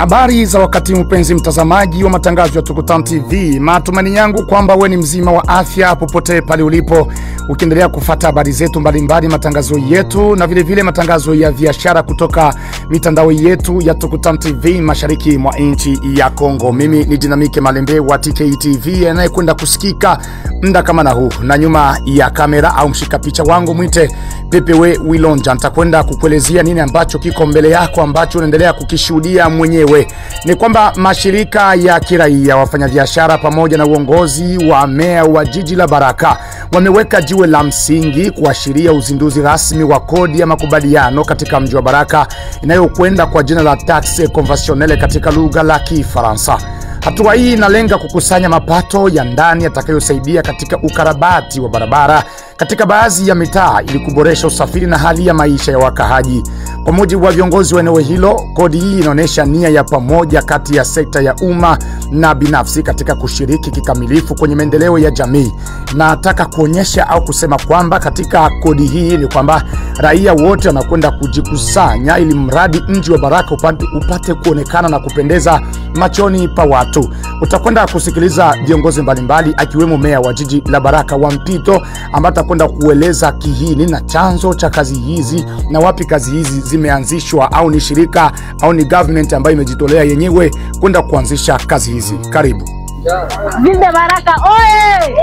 Habari za wakati mpenzi mtazamaji wa matangazo ya Tukutan TV. Matumaini yangu kwamba wewe ni mzima wa afya popote pale ulipo, ukiendelea kufuata habari zetu mbalimbali, matangazo yetu na vile vile matangazo ya biashara kutoka mitandao yetu ya Tukutan TV mashariki mwa nchi ya Kongo. Mimi ni Dinamike Malembe wa TKTV anayekwenda kusikika muda kama na huu, na nyuma ya kamera au mshika picha wangu mwite Pepewe Wilonja. Nitakwenda kukuelezea nini ambacho kiko mbele yako ambacho unaendelea kukishuhudia mwenyewe. Ni kwamba mashirika ya kiraia, wafanyabiashara pamoja na uongozi wa meya wa jiji la Baraka wameweka jiwe la msingi kuashiria uzinduzi rasmi wa kodi ya makubaliano katika mji wa Baraka inayokwenda kwa jina la taxe conventionnelle katika lugha la Kifaransa. Hatua hii inalenga kukusanya mapato ya ndani yatakayosaidia katika ukarabati wa barabara katika baadhi ya mitaa ili kuboresha usafiri na hali ya maisha ya wakahaji. Kwa mujibu wa viongozi wa eneo hilo, kodi hii inaonyesha nia ya pamoja kati ya sekta ya umma na binafsi katika kushiriki kikamilifu kwenye maendeleo ya jamii. Na nataka kuonyesha au kusema kwamba katika kodi hii ni kwamba raia wote wanakwenda kujikusanya ili mradi mji wa Baraka upate kuonekana na kupendeza machoni pa watu. Utakwenda kusikiliza viongozi mbalimbali akiwemo meya wa jiji la Baraka wa mpito ambaye atakwenda kueleza kiini na chanzo cha kazi hizi na wapi kazi hizi zimeanzishwa, au ni shirika au ni government ambayo imejitolea yenyewe kwenda kuanzisha kazi hizi. Karibu. Ville de Baraka oye!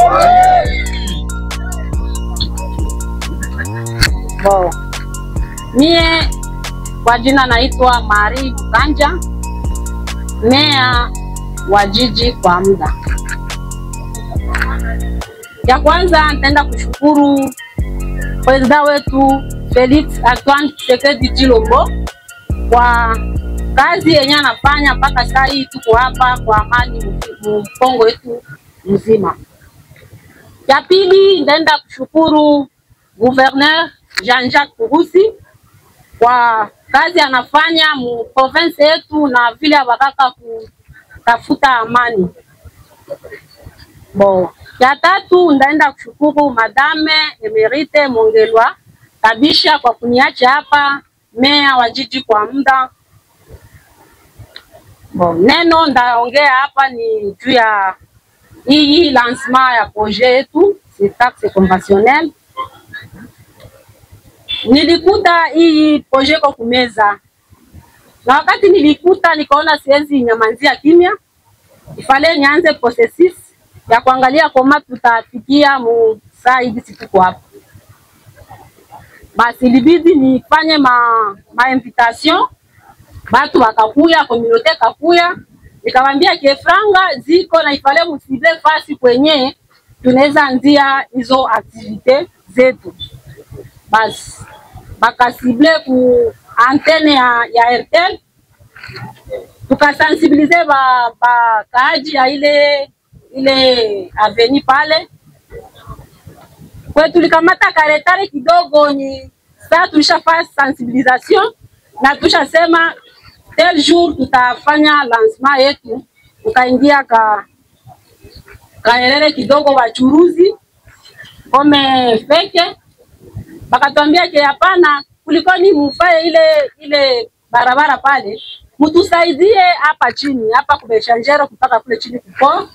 Mie kwa jina naitwa Marie Bukanja, meya wa jiji kwa muda. Ya kwanza nitaenda kushukuru president wetu Felix Antoine Tshisekedi Tshilombo kwa kazi yenye anafanya mpaka sasa hii tuko hapa kwa amani Kongo wetu mzima. Ya pili nitaenda kushukuru gouverneur Jean-Jacques Purusi kwa kazi anafanya mu province yetu na vile Baraka kutafuta amani. Ya tatu ndaenda kushukuru Madame Emerite Mongelwa Kabisha kwa kuniacha hapa meya wa jiji kwa muda. Neno ndaongea hapa ni juu ya hii lancement ya projet yetu si taxe conventionnelle. Nilikuta hii projet kwa kumeza, na wakati nilikuta nikaona siwezi nyamanzia kimya, ifale nianze processus ya kuangalia kama tutafikia mu saa hivi tuko hapa. Basi libidi nifanye ma invitation, batu wakakuya, communauté kakuya, nikamwambia ke franga ziko na ifale msible fasi kwenye tunaweza anzia hizo activite zetu. Basi bakasible ku antenne ya Airtel, tukasensibilize ba kaaji ya ile aveni pale. Kwa tulikamata karetare kidogo, ni sasa tulishafanya sensibilisation na tushasema tel jour tutafanya lancement yetu. Ukaingia kaerere kidogo wachuruzi kome feke, bakatuambia ke hapana, kuliko ni mufaye ile barabara pale, mtusaidie hapa chini, hapa kubeshanjero kutoka kule chini kuko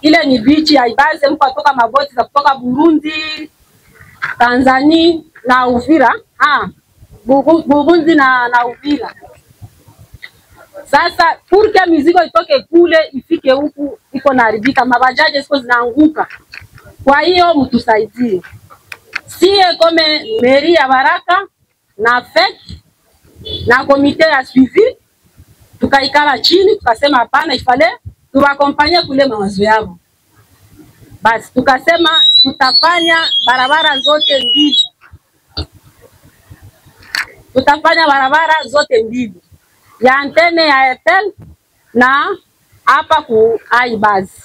ile ni bichi ya Ibaze, mko kutoka maboti za kutoka Burundi, Tanzania na Uvira. Burundi na Uvira. Sasa purke mizigo itoke kule ifike huku iko naharibika, mabajaji ziko zinaanguka. Kwa hiyo mtusaidie. Sie kome meri ya Baraka na FEC na komite ya suivi tukaikala chini, tukasema hapana, ifale tuwakompanye kule mawazo yao. Basi tukasema tutafanya barabara zote mbili. Tutafanya barabara zote mbili, ya antene ya Airtel na hapa ku Aibazi.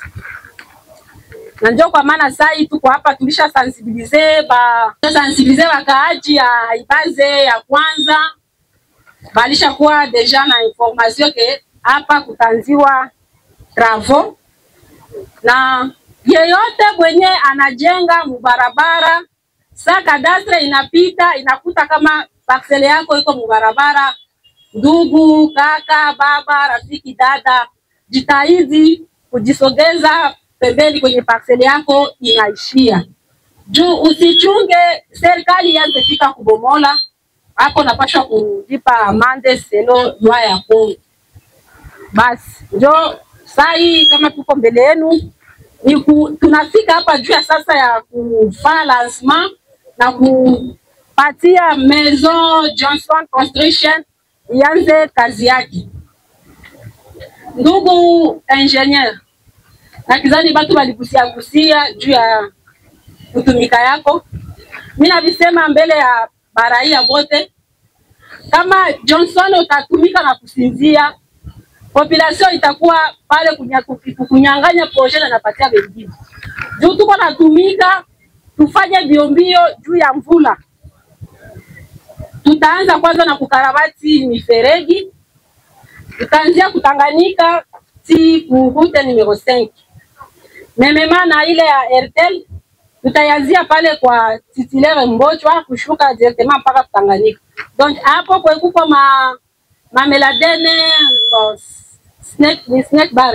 Na ndio kwa maana sasa tuko hapa, tulisha sensibilize wakaaji ya Aibaze ya kwanza, balisha kuwa deja na information ke hapa kutanziwa travaux, na yeyote mwenye anajenga mubarabara sa kadastre inapita inakuta kama parcelle yako iko mubarabara ndugu, kaka, baba, rafiki, dada, jitahidi kujisogeza pembeni kwenye parcel yako inaishia. Juu usichunge serikali ianze fika kubomola, hapo napaswa kulipa amande selo lwa ya Kongo. Basi njo sai kama tuko mbele yenu tunafika hapa juu ya sasa ya kufanya lancement na kupatia Maison Johnson Construction ianze kazi yake. Ndugu engineer, nakizani batu baligusia juu ya kutumika yako. Mimi navisema mbele ya baraia bote, kama Johnson utatumika na kusinzia, population itakuwa pale kunyang'anya projet na napatia wengine. Juu tuko natumika, tufanye biombio juu ya mvula. Tutaanza kwanza na kukarabati miferegi, tutaanzia Kutanganika ti kuhute numero 5. Memema na ile ya Airtel tutayazia pale kwa titulaire Mbochwa kushuka directement mpaka Kutanganika. Donc hapo kwa kuko mameladene snack bar.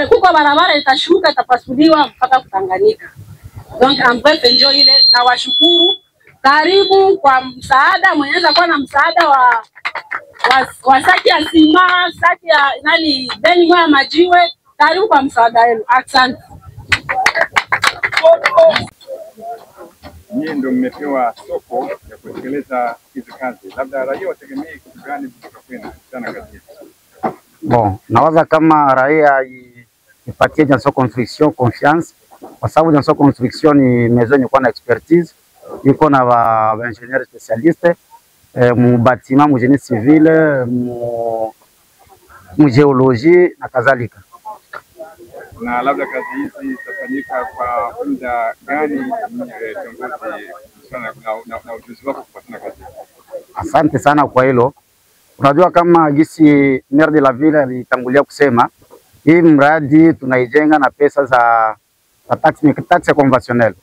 Kuko barabara itashuka itapasuliwa mpaka Kutanganika. Donc en bref ndio ile, na washukuru. Karibu kwa msaada, mwenyeeza kuwa na msaada wa saki ya sima, saki ya beni ya majiwe. Karibu kwa msaada wenu. Asante. Nyinyi ndio mmepewa soko ya kutekeleza hizi kazi. Labda raia wategemee kitu gani kutoka kwenu sana kazi? Bon, nawaza kama raia ipatie Johnson Construction confiance, kwa sababu Johnson Construction ni maison yenye na expertise, iko na ba ingénieur spécialiste mu bâtiment, mu génie civil, mu géologie na kadhalika. Na labda kazi hizi zitafanyika kwa muda gani? Kiongozi sana na ujuzi wako kufuatana kazi. Asante sana kwa hilo. Unajua kama gisi maire de la ville alitangulia kusema, hii mradi tunaijenga na pesa za tax conventionnel.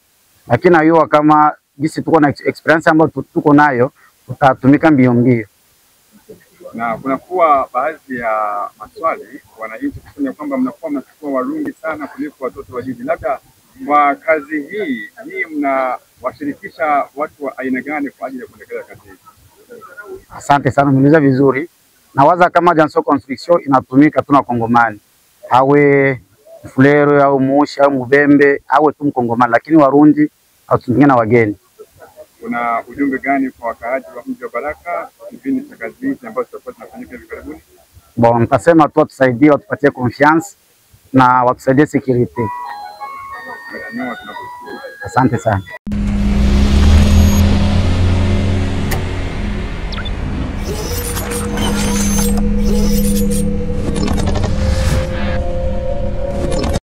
Lakini hiyo kama gisi tuko na experience ambayo tuko nayo, tutatumika mbio mbio. Na kunakuwa baadhi ya maswali wananchi kufanya kwamba mnakuwa mnachukua Warundi sana kuliko watoto wa jiji. Labda kwa kazi hii mnawashirikisha watu wa aina gani kwa ajili ya kuendeleza kazi hii? Asante sana, umeuliza vizuri. Nawaza kama Johnson Construction inatumika tuna Kongomani, awe Fulero au Moshi au Mubembe, awe tu Mkongomani, lakini Warundi hatutumiki na wageni. Kuna ujumbe gani kwa wakaaji wa mji wa Baraka kipindi cha kazi hii ambazo tutakuwa tunafanyika hivi karibuni? Bon, nitasema tu tusaidie, watupatie confiance na watusaidie security. Asante sana.